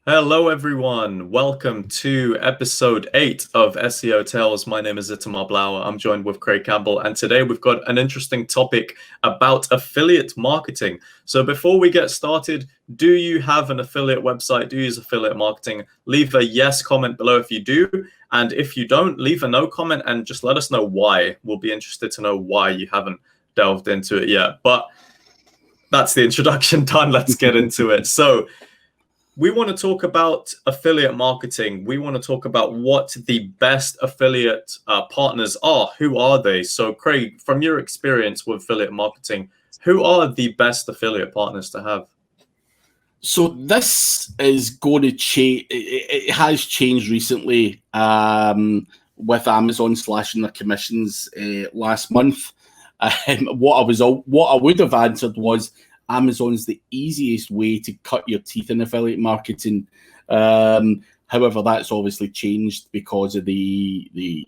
Hello, everyone. Welcome to episode 8 of SEO Tales. My name is Itamar Blauer. I'm joined with Craig Campbell, and today we've got an interesting topic about affiliate marketing. So before we get started, do you have an affiliate website? Do you use affiliate marketing? Leave a yes comment below if you do. And if you don't, leave a no comment and just let us know why. We'll be interested to know why you haven't delved into it yet. But that's the introduction done. Let's get into it. So we want to talk about affiliate marketing. We want to talk about what the best affiliate partners are. Who are they? So, Craig, from your experience with affiliate marketing, who are the best affiliate partners to have? So this is going to change. It has changed recently with Amazon slashing their commissions last month. What I would have answered was Amazon's the easiest way to cut your teeth in affiliate marketing. However, that's obviously changed because of I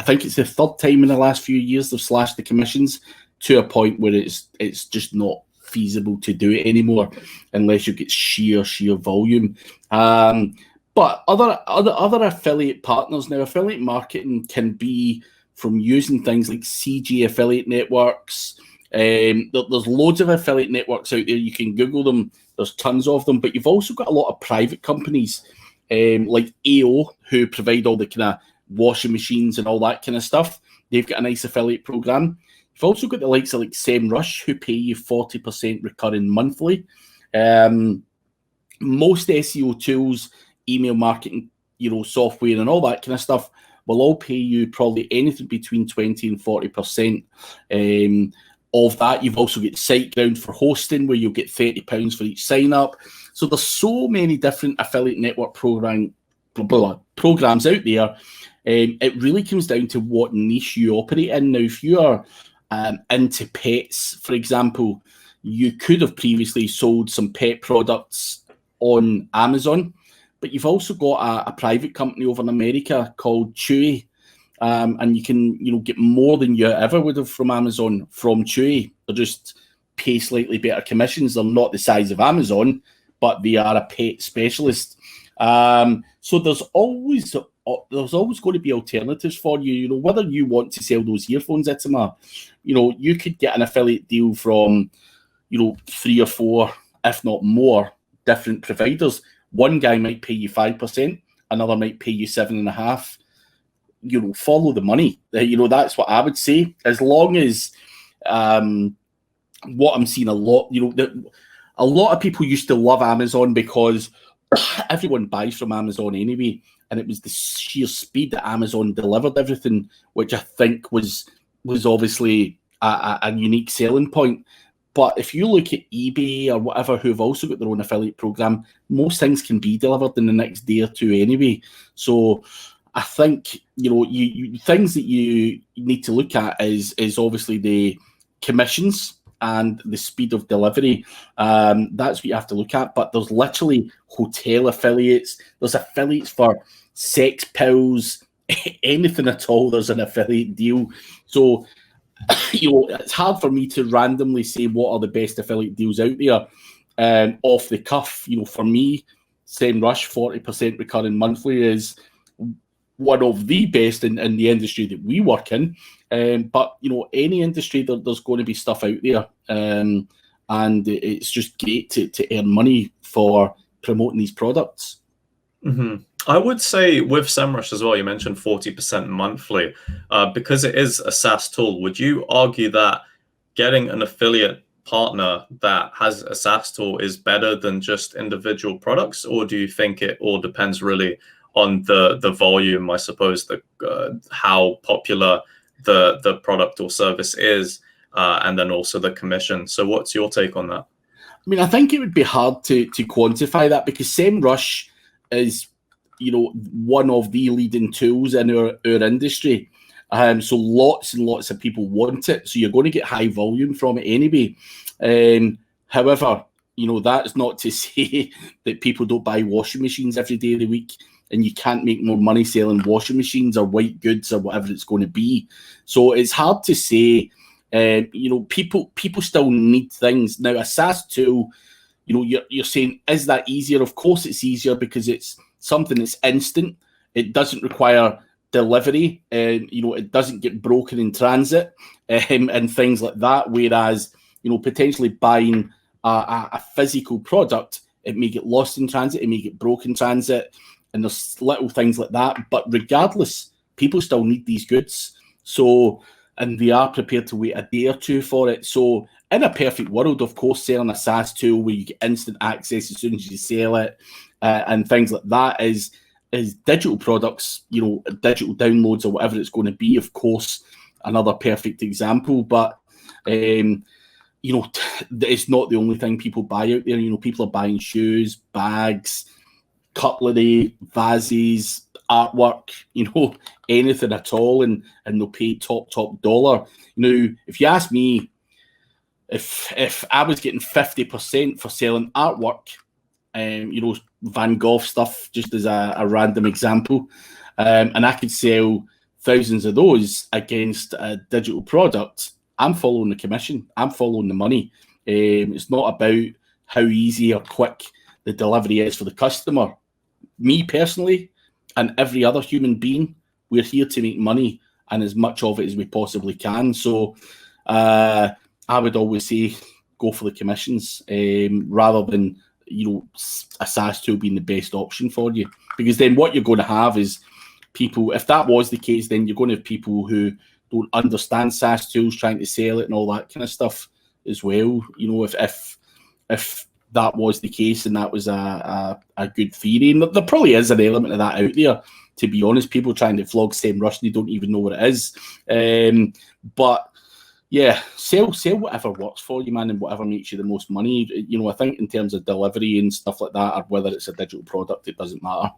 think it's the third time in the last few years they've slashed the commissions to a point where it's just not feasible to do it anymore unless you get sheer volume. But other affiliate partners now, affiliate marketing can be from using things like CG affiliate networks. There's loads of affiliate networks out there. You can Google them. There's tons of them. But you've also got a lot of private companies like AO who provide all the kind of washing machines and all that kind of stuff. They've got a nice affiliate program. You've also got the likes of like SEMRush who pay you 40% recurring monthly. Most SEO tools, email marketing, software and all that kind of stuff will all pay you probably anything between 20 and 40%. Of that, you've also got SiteGround for hosting, where you'll get £30 for each sign up. So there's so many different affiliate network programs out there. It really comes down to what niche you operate in. Now, if you are into pets, for example, you could have previously sold some pet products on Amazon, but you've also got a private company over in America called Chewy. And you can, get more than you ever would have from Amazon from Chewy. They just pay slightly better commissions. They're not the size of Amazon, but they are a pet specialist. So there's always going to be alternatives for you. Whether you want to sell those earphones, Itamar, you could get an affiliate deal from, 3 or 4, if not more, different providers. One guy might pay you 5%, another might pay you 7.5%. Follow the money. That's what I would say. As long as what I'm seeing a lot, a lot of people used to love Amazon because everyone buys from Amazon anyway, and it was the sheer speed that Amazon delivered everything, which I think was obviously a unique selling point. But if you look at eBay or whatever, who've also got their own affiliate program, most things can be delivered in the next day or two anyway. So I think, you things that you need to look at is obviously the commissions and the speed of delivery. That's what you have to look at. But there's literally hotel affiliates. There's affiliates for sex pills, anything at all. There's an affiliate deal. So, it's hard for me to randomly say what are the best affiliate deals out there off the cuff. For me, SEMRush 40% recurring monthly is one of the best in the industry that we work in. But, any industry, there's going to be stuff out there. And it's just great to earn money for promoting these products. Mm-hmm. I would say with SEMRush as well, you mentioned 40% monthly. Because it is a SaaS tool, would you argue that getting an affiliate partner that has a SaaS tool is better than just individual products? Or do you think it all depends really on the volume, I suppose, how popular the product or service is, and then also the commission? So what's your take on that? I mean, I think it would be hard to quantify that because SEMRush is, one of the leading tools in our industry. So lots and lots of people want it. So you're going to get high volume from it anyway. However, that's not to say that people don't buy washing machines every day of the week, and you can't make more money selling washing machines or white goods or whatever it's going to be. So it's hard to say. People still need things. Now, a SaaS tool you're saying, is that easier? Of course it's easier, because it's something that's instant. It doesn't require delivery, and it doesn't get broken in transit, and things like that. Whereas potentially buying a physical product, it may get lost in transit, it may get broken in transit, and there's little things like that. But regardless, people still need these goods. So, and they are prepared to wait a day or two for it. So in a perfect world, of course, selling a SaaS tool where you get instant access as soon as you sell it, and things like that is digital products, digital downloads or whatever it's going to be, of course, another perfect example. But it's not the only thing people buy out there. People are buying shoes, bags, cutlery, vases, artwork, anything at all, and they'll pay top dollar. If you ask me, if I was getting 50% for selling artwork, Van Gogh stuff, just as a random example, and I could sell thousands of those against a digital product, I'm following the commission. I'm following the money. It's not about how easy or quick the delivery is for the customer. Me personally, and every other human being, we're here to make money, and as much of it as we possibly can. So I would always say go for the commissions, rather than a SaaS tool being the best option for you. Because then what you're going to have is people, if that was the case, then you're going to have people who don't understand SaaS tools trying to sell it and all that kind of stuff as well. If that was the case and that was a good theory, and there probably is an element of that out there, to be honest. People trying to flog SEMRush, they don't even know what it is. But yeah, sell whatever works for you, man, and whatever makes you the most money. I think in terms of delivery and stuff like that, or whether it's a digital product, it doesn't matter.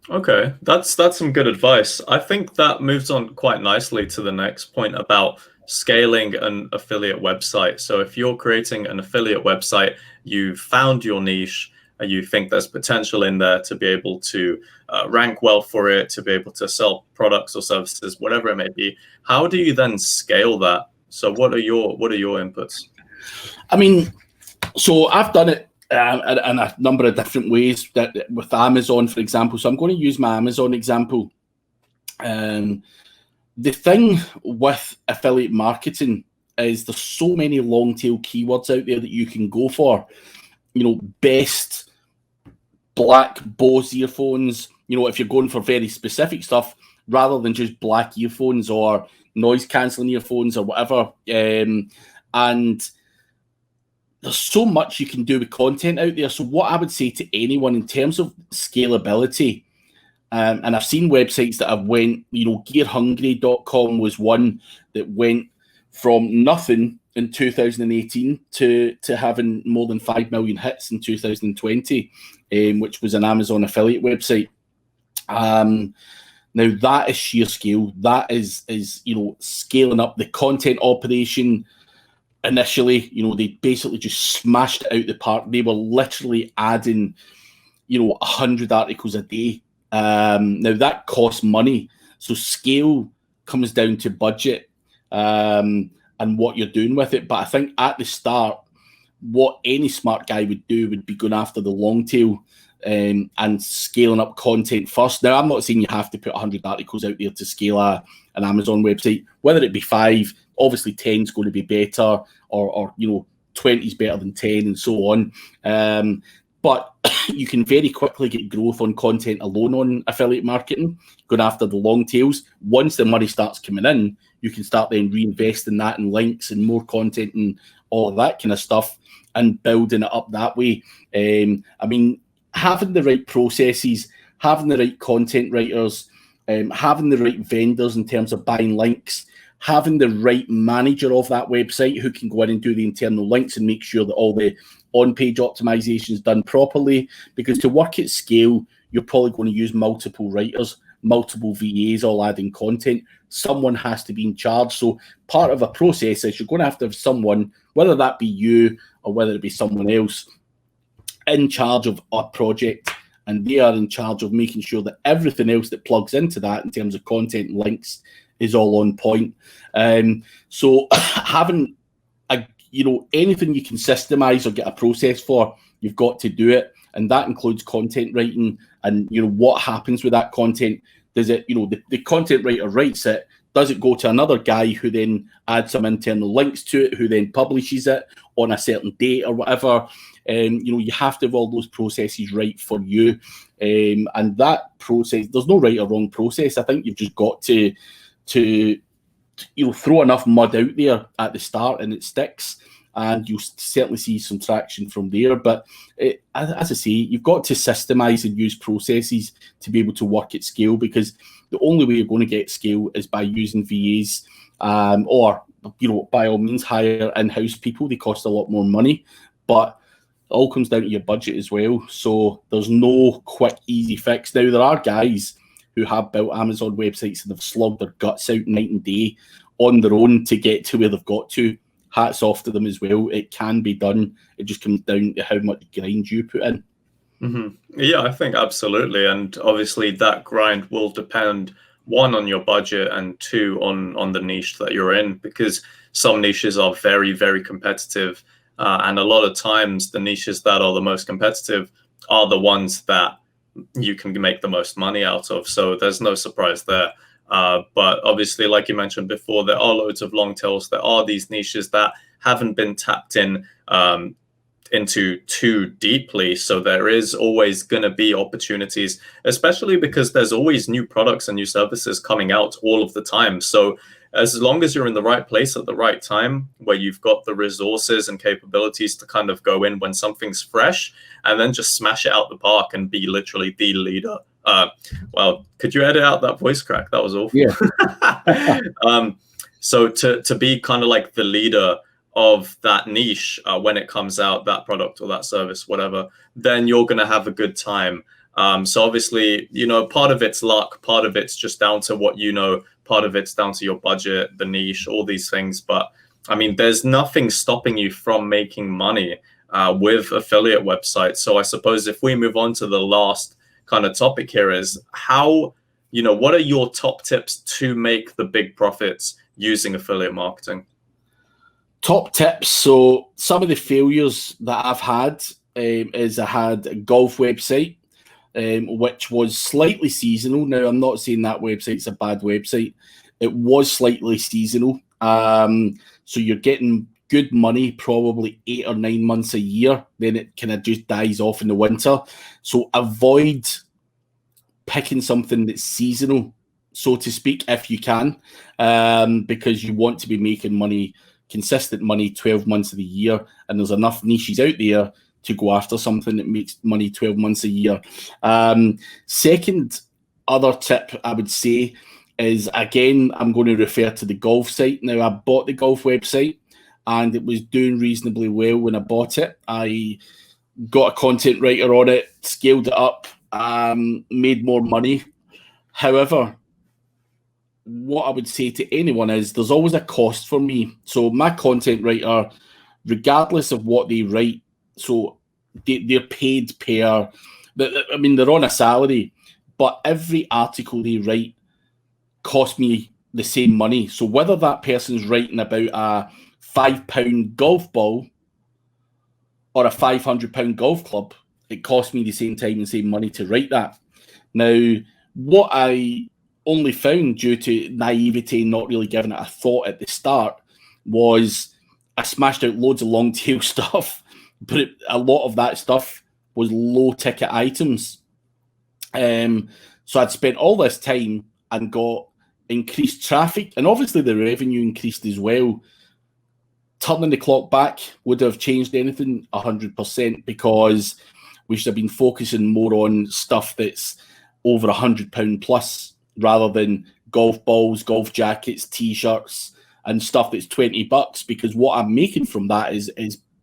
Okay, that's some good advice. I think that moves on quite nicely to the next point about scaling an affiliate website. So if you're creating an affiliate website, you've found your niche, and you think there's potential in there to be able to rank well for it, to be able to sell products or services, whatever it may be. How do you then scale that? So what are your inputs? I mean, so I've done it in a number of different ways, that with Amazon, for example. So I'm going to use my Amazon example. The thing with affiliate marketing is there's so many long tail keywords out there that you can go for. Best black Bose earphones, if you're going for very specific stuff, rather than just black earphones or noise cancelling earphones or whatever. And there's so much you can do with content out there. So what I would say to anyone in terms of scalability, and I've seen websites that have went, gearhungry.com was one that went from nothing in 2018 to having more than 5 million hits in 2020, which was an Amazon affiliate website. Now that is sheer scale. That is scaling up the content operation. Initially, they basically just smashed it out the park. They were literally adding, 100 articles a day. Now that costs money. So scale comes down to budget and what you're doing with it. But I think at the start, what any smart guy would do would be going after the long tail and scaling up content first. Now, I'm not saying you have to put 100 articles out there to scale an Amazon website, whether it be 5, obviously 10 is going to be better, or 20 is better than 10, and so on. But you can very quickly get growth on content alone on affiliate marketing, going after the long tails. Once the money starts coming in, you can start then reinvesting that in links and more content and all of that kind of stuff, and building it up that way. I mean, having the right processes, having the right content writers, having the right vendors in terms of buying links, having the right manager of that website who can go in and do the internal links and make sure that all the on-page optimization is done properly. Because to work at scale, you're probably going to use multiple writers, multiple VAs, all adding content. Someone has to be in charge. So part of a process is you're going to have someone, whether that be you or whether it be someone else, in charge of a project, and they are in charge of making sure that everything else that plugs into that in terms of content and links is all on point. So having anything you can systemize or get a process for, you've got to do it. And that includes content writing and, what happens with that content. Does it, the content writer writes it, does it go to another guy who then adds some internal links to it, who then publishes it on a certain date or whatever? You have to have all those processes right for you. And that process, there's no right or wrong process. I think you've just got to throw enough mud out there at the start and it sticks, and you'll certainly see some traction from there. But as I say, you've got to systemize and use processes to be able to work at scale, because the only way you're going to get scale is by using VAs, or by all means hire in-house people. They cost a lot more money, but it all comes down to your budget as well. So there's no quick, easy fix. Now, there are guys who have built Amazon websites and have slogged their guts out night and day on their own to get to where they've got to. Hats off to them as well. It can be done. It just comes down to how much grind you put in. Mm-hmm. Yeah, I think absolutely. And obviously that grind will depend, one, on your budget, and two, on the niche that you're in, because some niches are very, very competitive. And a lot of times the niches that are the most competitive are the ones that you can make the most money out of. So there's no surprise there. But obviously, like you mentioned before, there are loads of long tails. There are these niches that haven't been tapped into too deeply. So there is always going to be opportunities, especially because there's always new products and new services coming out all of the time. So as long as you're in the right place at the right time, where you've got the resources and capabilities to kind of go in when something's fresh and then just smash it out the park and be literally the leader. Well, could you edit out that voice crack? That was awful. Yeah. So to be kind of like the leader of that niche when it comes out, that product or that service, whatever, then you're going to have a good time. So obviously, part of it's luck, part of it's just down to what part of it's down to your budget, the niche, all these things. But I mean, there's nothing stopping you from making money with affiliate websites. So I suppose if we move on to the last kind of topic here, is how, what are your top tips to make the big profits using affiliate marketing? Top tips. So some of the failures that I've had is I had a golf website, which was slightly seasonal. Now, I'm not saying that website's a bad website. It was slightly seasonal. So you're getting good money probably 8 or 9 months a year. Then it kind of just dies off in the winter. So avoid picking something that's seasonal, so to speak, if you can, because you want to be making money, consistent money, 12 months of the year. And there's enough niches out there to go after something that makes money 12 months a year. Second other tip I would say is, again, I'm going to refer to the golf site. Now, I bought the golf website and it was doing reasonably well when I bought it. I got a content writer on it, scaled it up, made more money. However, what I would say to anyone is there's always a cost for me. So my content writer, regardless of what they write, so they're paid per, I mean, they're on a salary, but every article they write costs me the same money. So whether that person's writing about a £5 golf ball or a £500 golf club, it costs me the same time and same money to write that. Now, what I only found, due to naivety and not really giving it a thought at the start, was I smashed out loads of long tail stuff, but a lot of that stuff was low ticket items. So I'd spent all this time and got increased traffic, and obviously the revenue increased as well. Turning the clock back would have changed anything 100%, because we should have been focusing more on stuff that's over £100 plus, rather than golf balls, golf jackets, t-shirts, and stuff that's $20, because what I'm making from that is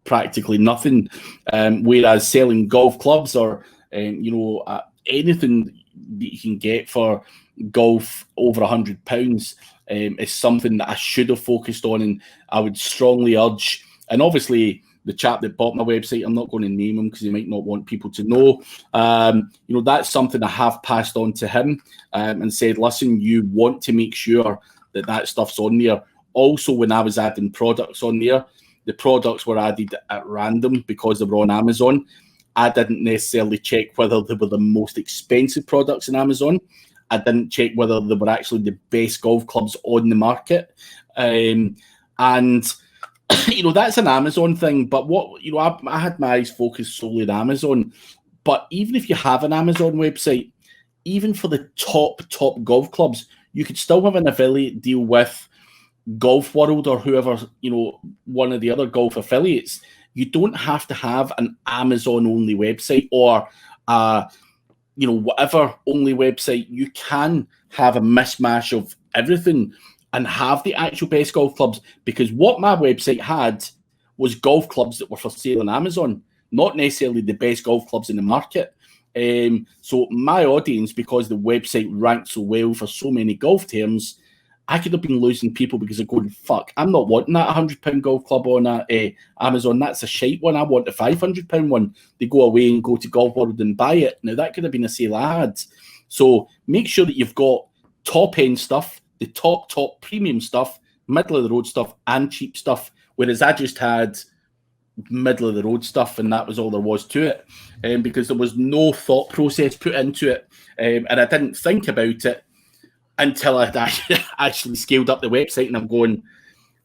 practically nothing. Whereas selling golf clubs or anything that you can get for golf over £100 is something that I should have focused on, and I would strongly urge. And obviously, the chap that bought my website, I'm not going to name him because he might not want people to know. That's something I have passed on to him and said, listen, you want to make sure that stuff's on there. Also, when I was adding products on there, the products were added at random because they were on Amazon. I didn't necessarily check whether they were the most expensive products on Amazon. I didn't check whether they were actually the best golf clubs on the market. And, that's an Amazon thing. But I had my eyes focused solely on Amazon. But even if you have an Amazon website, even for the top golf clubs, you could still have an affiliate deal with Golf World or whoever, one of the other golf affiliates. You don't have to have an Amazon-only website or, whatever only website. You can have a mishmash of everything and have the actual best golf clubs, because what my website had was golf clubs that were for sale on Amazon, not necessarily the best golf clubs in the market. So my audience, because the website ranked so well for so many golf terms, I could have been losing people because they're going, fuck, I'm not wanting that £100 golf club on Amazon. That's a shite one. I want the £500 one. They go away and go to Golf World and buy it. Now, that could have been a sale I had. So make sure that you've got top-end stuff, the top premium stuff, middle-of-the-road stuff, and cheap stuff, whereas I just had middle-of-the-road stuff, and that was all there was to it, because there was no thought process put into it, and I didn't think about it until I'd actually scaled up the website, and I'm going,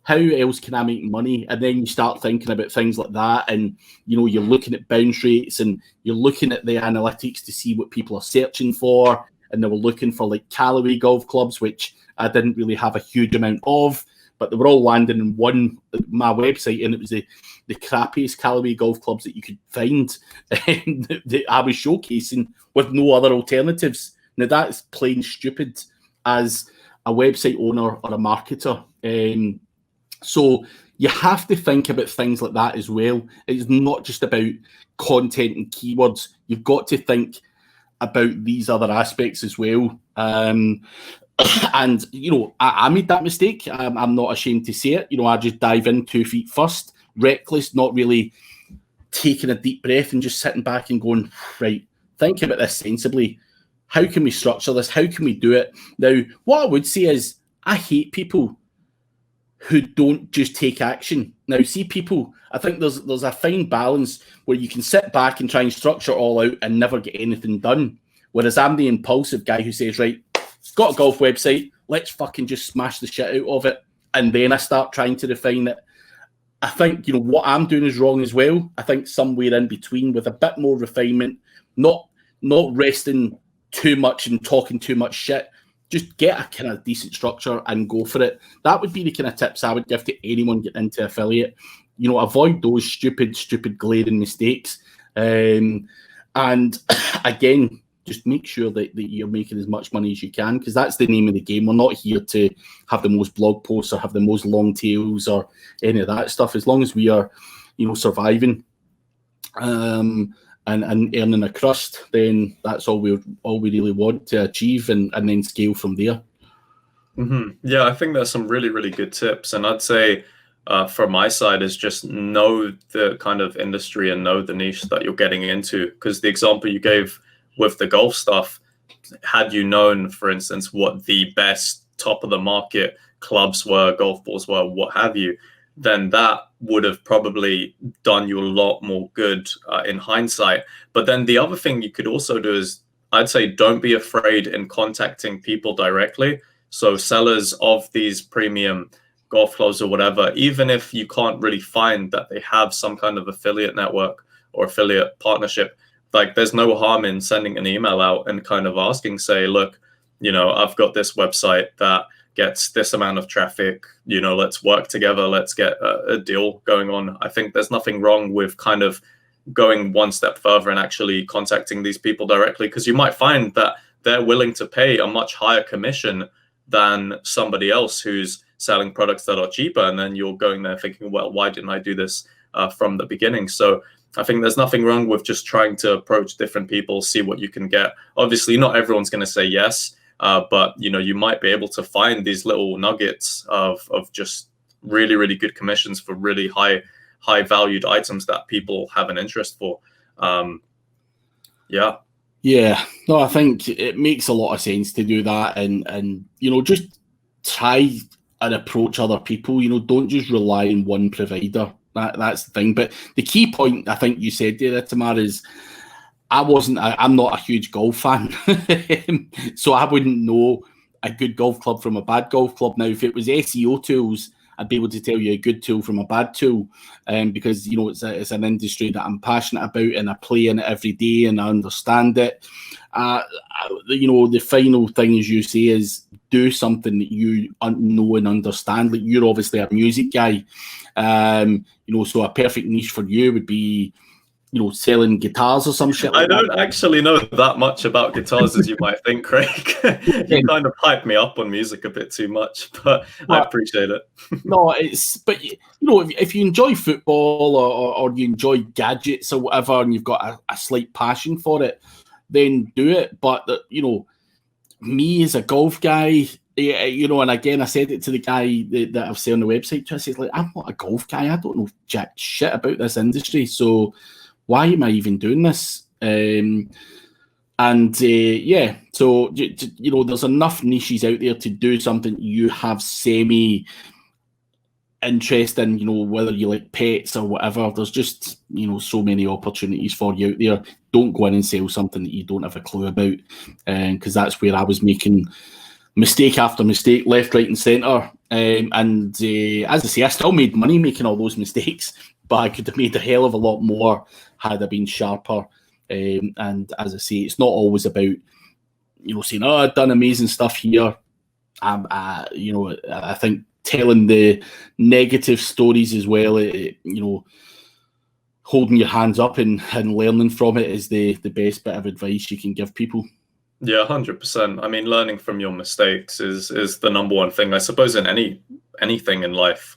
how else can I make money? And then you start thinking about things like that, and you're looking at bounce rates, and you're looking at the analytics to see what people are searching for, and they were looking for like Callaway golf clubs, which I didn't really have a huge amount of, but they were all landing in my website, and it was the crappiest Callaway golf clubs that you could find that I was showcasing with no other alternatives. Now, that's plain stupid as a website owner or a marketer. So you have to think about things like that as well. It's not just about content and keywords. You've got to think about these other aspects as well. And, I made that mistake. I'm not ashamed to say it. I just dive in 2 feet first, reckless, not really taking a deep breath and just sitting back and going, right, think about this sensibly. How can we structure this? How can we do it? Now, what I would say is I hate people who don't just take action. Now, see, people, I think there's a fine balance where you can sit back and try and structure it all out and never get anything done. Whereas I'm the impulsive guy who says, right, got a golf website, let's fucking just smash the shit out of it. And then I start trying to refine it. I think, what I'm doing is wrong as well. I think somewhere in between with a bit more refinement, not resting too much and talking too much shit. Just get a kind of decent structure and go for it. That would be the kind of tips I would give to anyone getting into affiliate. Avoid those stupid glaring mistakes. And again, just make sure that you're making as much money as you can, because that's the name of the game. We're not here to have the most blog posts or have the most long tails or any of that stuff. As long as we are, surviving and earning a crust, then that's all we really want to achieve, and then scale from there. Mm-hmm. Yeah, I think there's some really, really good tips. And I'd say from my side is just know the kind of industry and know the niche that you're getting into. Because the example you gave with the golf stuff, had you known, for instance, what the best top of the market clubs were, golf balls were, what have you, then that would have probably done you a lot more good in hindsight. But then the other thing you could also do is, I'd say, don't be afraid in contacting people directly. So sellers of these premium golf clubs or whatever, even if you can't really find that they have some kind of affiliate network or affiliate partnership, like there's no harm in sending an email out and kind of asking, say, look, I've got this website that gets this amount of traffic, let's work together, let's get a deal going on. I think there's nothing wrong with kind of going one step further and actually contacting these people directly, because you might find that they're willing to pay a much higher commission than somebody else who's selling products that are cheaper. And then you're going there thinking, well, why didn't I do this from the beginning? So I think there's nothing wrong with just trying to approach different people, see what you can get. Obviously, not everyone's going to say yes. But you might be able to find these little nuggets of just really, really good commissions for really high valued items that people have an interest for. Yeah. No, I think it makes a lot of sense to do that, and just try and approach other people. Don't just rely on one provider. That's the thing. But the key point I think you said there, Tamar, is I'm not a huge golf fan, so I wouldn't know a good golf club from a bad golf club. Now, if it was SEO tools, I'd be able to tell you a good tool from a bad tool, because it's an industry that I'm passionate about and I play in it every day and I understand it. The final thing, as you say, is do something that you know and understand. Like, you're obviously a music guy, so a perfect niche for you would be, selling guitars or some shit like that. I don't actually know that much about guitars as you might think, Craig. You kind of hype me up on music a bit too much, but I appreciate it. No, but if you enjoy football or you enjoy gadgets or whatever, and you've got a slight passion for it, then do it. But me as a golf guy, and again, I said it to the guy that I've said on the website. I said, like, I'm not a golf guy. I don't know jack shit about this industry. So why am I even doing this? So there's enough niches out there to do something you have semi interest in, whether you like pets or whatever. There's just, so many opportunities for you out there. Don't go in and sell something that you don't have a clue about, because that's where I was making mistake after mistake, left, right, and centre. As I say, I still made money making all those mistakes, but I could have made a hell of a lot more had I been sharper. And as I say, it's not always about, saying, "Oh, I've done amazing stuff here." I think telling the negative stories as well, holding your hands up and learning from it is the best bit of advice you can give people. Yeah, 100%. I mean, learning from your mistakes is the number one thing, I suppose, in anything in life,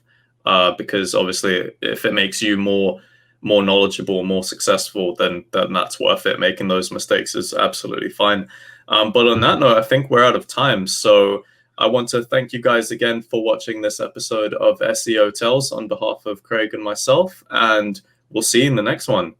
because obviously, if it makes you more knowledgeable, more successful, then that's worth it. Making those mistakes is absolutely fine. But on that note, I think we're out of time. So I want to thank you guys again for watching this episode of SEO Tells on behalf of Craig and myself, and we'll see you in the next one.